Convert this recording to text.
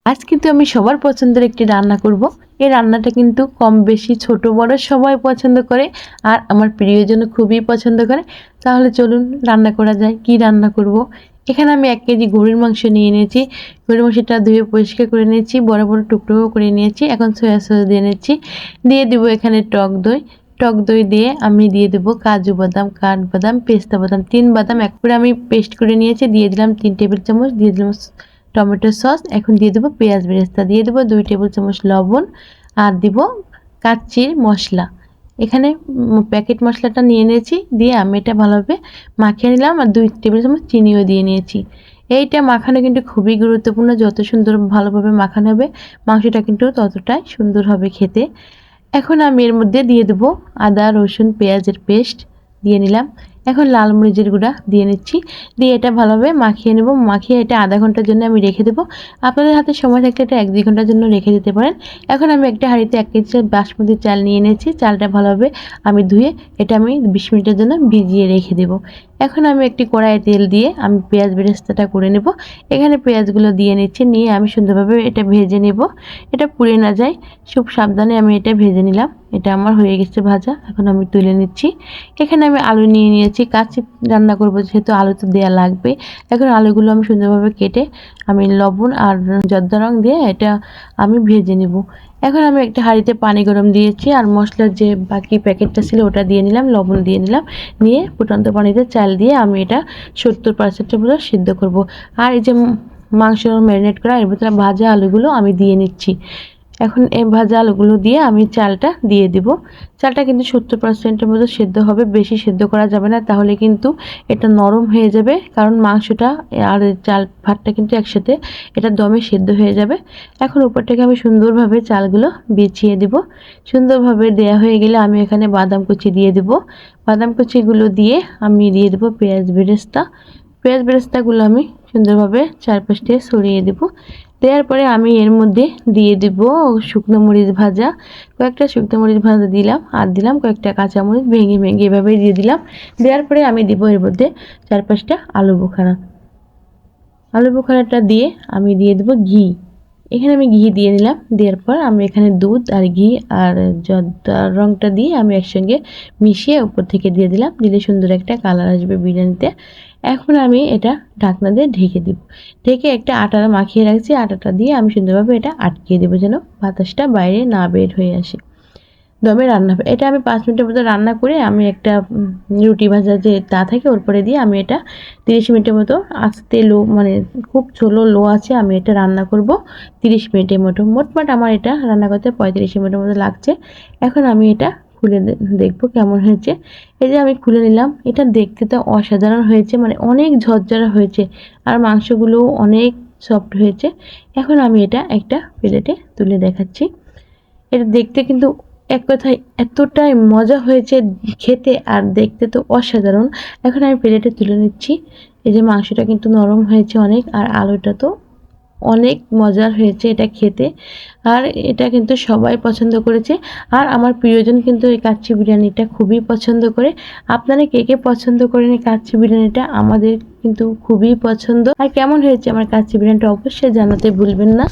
আজ কিন্তু আমি সবার পছন্দের একটি রান্না করব। এই রান্নাটা কিন্তু কম বেশি ছোট বড় সবাই পছন্দ করে আর আমার প্রিয়জনও খুবই পছন্দ করে। তাহলে চলুন রান্না করা যায়। কি রান্না করব? এখানে আমি 1 কেজি গরুর মাংস নিয়ে নিয়েছি। গরুর মাংসটা ধুয়ে পরিষ্কার করে নিয়েছি, বড় বড় টুকরো করে নিয়েছি। এখন সয়া সস দিয়ে নিচ্ছি। দিয়ে দিব এখানে টক দই। টক দই দিয়ে আমি দিয়ে দেবো কাজু বাদাম, কাঠবাদাম, পেস্তা বাদাম, 3 বাদাম এক করে আমি পেস্ট করে নিয়েছি। দিয়ে দিলাম 3 টেবিল চামচ। দিয়ে দিলাম টমেটো সস। এখন দিয়ে দেবো পেঁয়াজ বেরেস্তা। দিয়ে দেবো 2 টেবিল চামচ লবণ আর দিব কাচ্চির মশলা। এখানে প্যাকেট মশলাটা নিয়ে নিয়েছি। দিয়ে আমি এটা ভালোভাবে মাখিয়ে নিলাম আর 2 টেবিল চামচ চিনিও দিয়ে নিয়েছি। এইটা মাখানো কিন্তু খুবই গুরুত্বপূর্ণ। যত সুন্দর ভালোভাবে মাখানো হবে মাংসটা কিন্তু ততটাই সুন্দর হবে খেতে। এখন আমি এর মধ্যে দিয়ে দেবো আদা রসুন পেঁয়াজের পেস্ট দিয়ে নিলাম। এখন লাল মরিচের গুঁড়া দিয়ে নিচ্ছি। দিয়ে এটা ভালোভাবে মাখিয়ে নেব। মাখিয়ে এটা আধা ঘন্টার জন্য আমি রেখে দেবো। আপনাদের হাতে সময় থাকলে এটা 1-2 ঘন্টার জন্য রেখে দিতে পারেন। এখন আমি একটা হাঁড়িতে 1 কেজি বাসমতি চাল নিয়ে নিয়েছি। চালটা ভালোভাবে আমি ধুয়ে এটা আমি 20 মিনিটের জন্য ভিজিয়ে রেখে দেবো। এখন আমি একটি কড়াইয়ে তেল দিয়ে আমি পেঁয়াজ বেরেস্তাটা করে নেব। এখানে পেঁয়াজগুলো দিয়ে নিচ্ছি। নিয়ে আমি সুন্দরভাবে এটা ভেজে নেব। এটা পুড়ে না যায়, খুব সাবধানে আমি এটা ভেজে নিলাম। এটা আমার হয়ে গেছে ভাজা। এখন আমি তুলে নিচ্ছি। এখানে আমি আলু নিয়ে নিয়েছি। কাচ্চি রান্না করব যেহেতু আলু তো দেওয়া লাগবে। এখন আলুগুলো আমি সুন্দরভাবে কেটে আমি লবণ আর জর্দা রং দিয়ে এটা আমি ভেজে নেব। এখন আমি একটা হাঁড়িতে পানি গরম দিয়েছি আর মশলার যে বাকি প্যাকেটটা ছিল ওটা দিয়ে নিলাম, লবণ দিয়ে নিলাম। নিয়ে ফুটন্ত পানিতে চাল দিয়ে আমি এটা 70% মতো সিদ্ধ করব। আর এই যে মাংস ম্যারিনেট করা এর ভিতরে ভাজা আলুগুলো আমি দিয়ে নিচ্ছি। এখন এই ভাজা আলুগুলো দিয়ে আমি চালটা দিয়ে দিব। চালটা কিন্তু 70%-এর মতো সেদ্ধ হবে, বেশি সেদ্ধ করা যাবে না, তাহলে কিন্তু এটা নরম হয়ে যাবে। কারণ মাংসটা আর চাল ভাতটা কিন্তু একসাথে এটা দমে সেদ্ধ হয়ে যাবে। এখন উপর থেকে আমি সুন্দরভাবে চালগুলো বিছিয়ে দিব। সুন্দরভাবে দেয়া হয়ে গেলে আমি এখানে বাদাম কুচি দিয়ে দিব। বাদাম কুচিগুলো দিয়ে আমি দিয়ে দেবো পেঁয়াজ বেরেস্তা। পেঁয়াজ বেরেস্তাগুলো আমি সুন্দরভাবে চারপাশ দিয়ে ছড়িয়ে দেব। দেওয়ার পরে আমি এর মধ্যে দিয়ে দিব শুকনো মরিচ ভাজা। কয়েকটা শুকনো মরিচ ভাজা দিলাম আর দিলাম কয়েকটা কাঁচা মরিচ ভেঙে ভেঙে এভাবে দিয়ে দিলাম। দেওয়ার পরে আমি দিব এর মধ্যে 4-5টা আলু বোখারা। আলু বোখারাটা দিয়ে আমি দিয়ে দেবো ঘি। এখানে আমি ঘি দিয়ে নিলাম। দেওয়ার পর আমি এখানে দুধ আর ঘি আর জর্দার রংটা দিয়ে আমি একসঙ্গে মিশিয়ে উপর থেকে দিয়ে দিলাম। দিলে সুন্দর একটা কালার আসবে বিরিয়ানিতে। এখন আমি এটা ঢাকনা দিয়ে ঢেকে দিব। ঢেকে একটা আটা মাখিয়ে রাখছি। আটাটা দিয়ে আমি সুন্দরভাবে এটা আটকিয়ে দেবো যেন বাতাসটা বাইরে না বের হয়ে আসে। দমে রান্না হবে। এটা আমি 5 মিনিটের মতো রান্না করে আমি একটা রুটি ভাজা যে তা থাকে ওর পরে দিয়ে আমি এটা 30 মিনিটের মতো আস্তে লো মানে খুব লো আছে আমি এটা রান্না করব 30 মিনিটের মতো। মোটমাট আমার এটা রান্না করতে 35 মিনিটের মতো লাগছে। এখন আমি এটা খুলে দেখব কেমন হয়েছে। এই যে আমি খুলে নিলাম। এটা দেখতে তো অসাধারণ হয়েছে, মানে অনেক ঝরঝরা হয়েছে আর মাংসগুলোও অনেক সফট হয়েছে। এখন আমি এটা একটা প্লেটে তুলে দেখাচ্ছি। এটা দেখতে কিন্তু এক কথায় এতটাই মজা হয়েছে খেতে আর দেখতে তো অসাধারণ। এখন আমি প্লেটে তুলে নিচ্ছি। এই যে মাংসটা কিন্তু নরম হয়েছে অনেক আর আলুটা তো অনেক মজার হয়েছে এটা খেতে। আর এটা কিন্তু সবাই পছন্দ করেছে। আর আমার প্রিয়জন কিন্তু এই কাচ্চি বিরিয়ানিটা খুবই পছন্দ করে। আপনারা কে কে পছন্দ করেন এই কাচ্চি বিরিয়ানিটা? আমাদের কিন্তু খুবই পছন্দ। আর কেমন হয়েছে আমার কাচ্চি বিরিয়ানিটা অবশ্যই জানাতে ভুলবেন না।